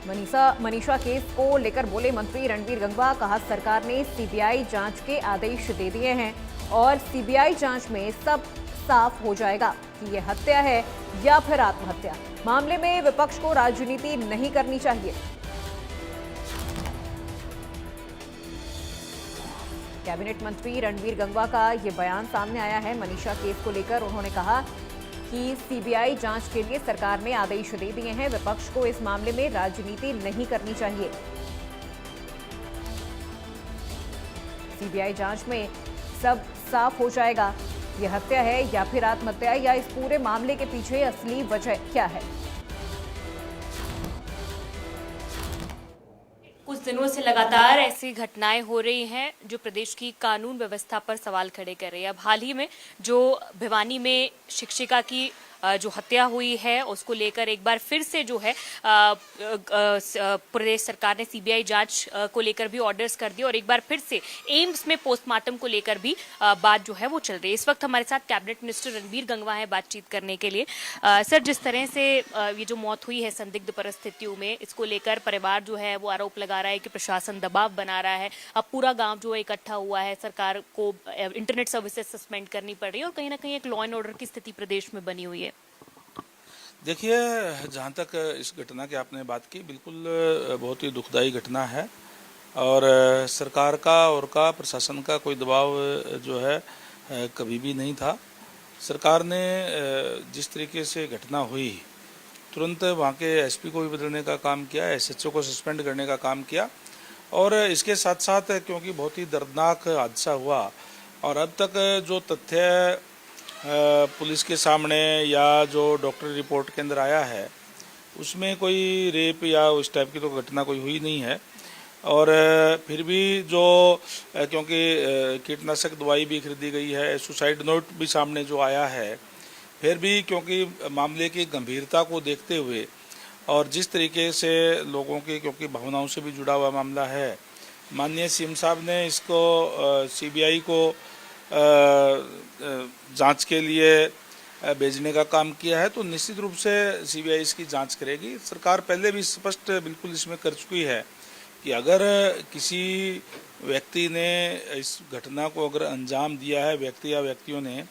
Manisha case को लेकर बोले मंत्री रणबीर गंगवा। कहा सरकार ने सीबीआई जांच के आदेश दे दिए हैं और सीबीआई जांच में सब साफ हो जाएगा कि ये हत्या है या फिर आत्महत्या। मामले में विपक्ष को राजनीति नहीं करनी चाहिए। कैबिनेट मंत्री रणबीर गंगवा का ये बयान सामने आया है मनीषा केस को लेकर। उन्होंने कहा कि सीबीआई जांच के लिए सरकार ने आदेश दे दिए हैं, विपक्ष को इस मामले में राजनीति नहीं करनी चाहिए। सीबीआई जांच में सब साफ हो जाएगा ये हत्या है या फिर आत्महत्या, या इस पूरे मामले के पीछे असली वजह क्या है। कुछ दिनों से लगातार ऐसी घटनाएं हो रही हैं जो प्रदेश की कानून व्यवस्था पर सवाल खड़े कर रही है। अब हाल ही में जो भिवानी में शिक्षिका की जो हत्या हुई है उसको लेकर एक बार फिर से जो है प्रदेश सरकार ने सीबीआई जांच को लेकर भी ऑर्डर्स कर दिए और एक बार फिर से एम्स में पोस्टमार्टम को लेकर भी बात जो है वो चल रही है। इस वक्त हमारे साथ कैबिनेट मिनिस्टर रणबीर गंगवा है बातचीत करने के लिए। सर, जिस तरह से ये जो मौत हुई है संदिग्ध परिस्थितियों में, इसको लेकर परिवार जो है वो आरोप लगा रहा है कि प्रशासन दबाव बना रहा है। अब पूरा गाँव जो है इकट्ठा हुआ है, सरकार को इंटरनेट सर्विसेज सस्पेंड करनी पड़ रही है और कहीं ना कहीं एक लॉ एंड ऑर्डर की स्थिति प्रदेश में बनी हुई है। देखिए, जहाँ तक इस घटना की आपने बात की, बिल्कुल बहुत ही दुखदाई घटना है और सरकार का और प्रशासन का कोई दबाव जो है कभी भी नहीं था। सरकार ने जिस तरीके से घटना हुई तुरंत वहाँ के एसपी को भी बदलने का काम किया, एसएचओ को सस्पेंड करने का काम किया और इसके साथ साथ क्योंकि बहुत ही दर्दनाक हादसा हुआ और अब तक जो तथ्य पुलिस के सामने या जो डॉक्टर रिपोर्ट के अंदर आया है उसमें कोई रेप या उस टाइप की तो घटना कोई हुई नहीं है। और फिर भी जो क्योंकि कीटनाशक दवाई भी खरीदी गई है, सुसाइड नोट भी सामने जो आया है, फिर भी क्योंकि मामले की गंभीरता को देखते हुए और जिस तरीके से लोगों की क्योंकि भावनाओं से भी जुड़ा हुआ मामला है, माननीय सीएम साहब ने इसको सीबीआई को जांच के लिए भेजने का काम किया है, तो निश्चित रूप से सीबीआई इसकी जांच करेगी। सरकार पहले भी स्पष्ट बिल्कुल इसमें कर चुकी है कि अगर किसी व्यक्ति ने इस घटना को अगर अंजाम दिया है, व्यक्ति या व्यक्तियों ने,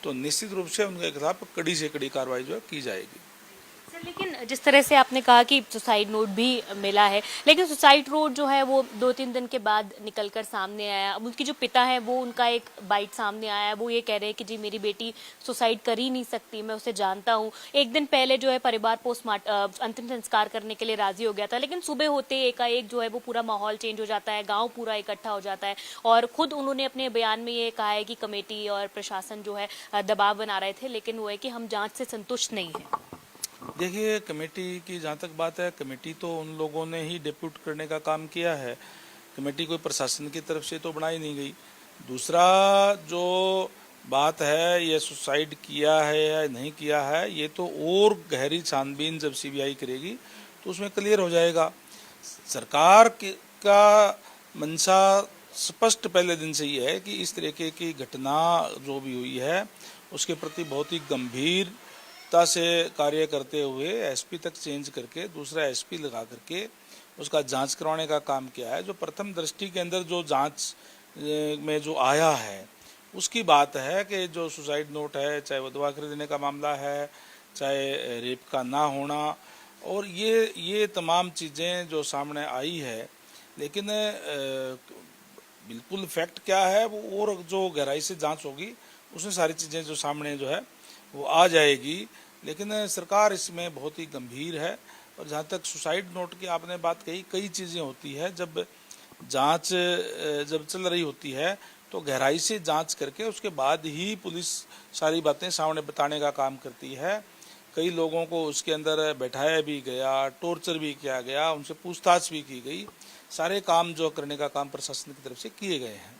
तो निश्चित रूप से उनके खिलाफ कड़ी से कड़ी कार्रवाई जो है की जाएगी। लेकिन जिस तरह से आपने कहा कि सुसाइड नोट भी मिला है, लेकिन सुसाइड नोट जो है वो 2-3 दिन के बाद निकलकर सामने आया। अब उनकी जो पिता है वो उनका एक बाइट सामने आया है, वो ये कह रहे हैं कि जी मेरी बेटी सुसाइड कर ही नहीं सकती, मैं उसे जानता हूँ। एक दिन पहले जो है परिवार अंतिम संस्कार करने के लिए राजी हो गया था, लेकिन सुबह होते एकाएक जो है वो पूरा माहौल चेंज हो जाता है, गाँव पूरा इकट्ठा हो जाता है और खुद उन्होंने अपने बयान में ये कहा है कि कमेटी और प्रशासन जो है दबाव बना रहे थे, लेकिन वो है कि हम जाँच से संतुष्ट नहीं है। देखिए, कमेटी की जहाँ तक बात है, कमेटी तो उन लोगों ने ही डिप्यूट करने का काम किया है। कमेटी कोई प्रशासन की तरफ से तो बनाई नहीं गई। दूसरा जो बात है, ये सुसाइड किया है या नहीं किया है, ये तो और गहरी छानबीन जब सीबीआई करेगी तो उसमें क्लियर हो जाएगा। सरकार का मंशा स्पष्ट पहले दिन से ये है कि इस तरीके की घटना जो भी हुई है उसके प्रति बहुत ही गंभीर से कार्य करते हुए एसपी तक चेंज करके दूसरा एसपी लगा करके उसका जांच करवाने का काम किया है। जो प्रथम दृष्टि के अंदर जो जांच में जो आया है उसकी बात है कि जो सुसाइड नोट है, चाहे वो दवा खरीदने का मामला है, चाहे रेप का ना होना, और ये तमाम चीज़ें जो सामने आई है, लेकिन बिल्कुल फैक्ट क्या है वो और जो गहराई से जांच होगी उसमें सारी चीज़ें जो सामने जो है वो आ जाएगी। लेकिन सरकार इसमें बहुत ही गंभीर है। और जहाँ तक सुसाइड नोट की आपने बात कही, कई चीज़ें होती है, जब जांच जब चल रही होती है तो गहराई से जांच करके उसके बाद ही पुलिस सारी बातें सामने बताने का काम करती है। कई लोगों को उसके अंदर बैठाया भी गया, टॉर्चर भी किया गया, उनसे पूछताछ भी की गई, सारे काम जो करने का काम प्रशासन की तरफ से किए गए हैं।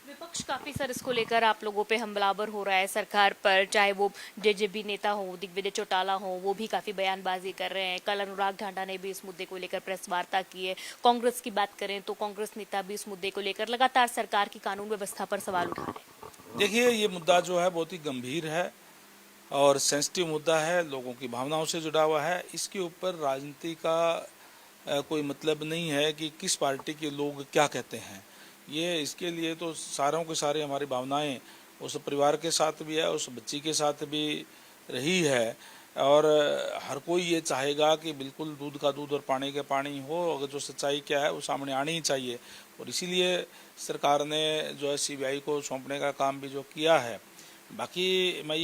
विपक्ष काफी सर इसको लेकर आप लोगों पे हमलावर हो रहा है सरकार पर, चाहे वो जेजेपी नेता हो, दिग्विजय चौटाला हो, वो भी काफी बयानबाजी कर रहे हैं। कल अनुराग ढांडा ने भी इस मुद्दे को लेकर प्रेस वार्ता की है। कांग्रेस की बात करें तो कांग्रेस नेता भी इस मुद्दे को लेकर लगातार सरकार की कानून व्यवस्था पर सवाल उठा रहे हैं। देखिए, ये मुद्दा जो है बहुत ही गंभीर है और सेंसिटिव मुद्दा है, लोगों की भावनाओं से जुड़ा हुआ है। इसके ऊपर राजनीति का कोई मतलब नहीं है कि किस पार्टी के लोग क्या कहते हैं। ये इसके लिए तो सारों के सारे हमारी भावनाएं उस परिवार के साथ भी है, उस बच्ची के साथ भी रही है। और हर कोई ये चाहेगा कि बिल्कुल दूध का दूध और पानी का पानी हो, अगर जो सच्चाई क्या है वो सामने आनी ही चाहिए। और इसीलिए सरकार ने जो है सीबीआई को सौंपने का काम भी जो किया है। बाकी मैं ये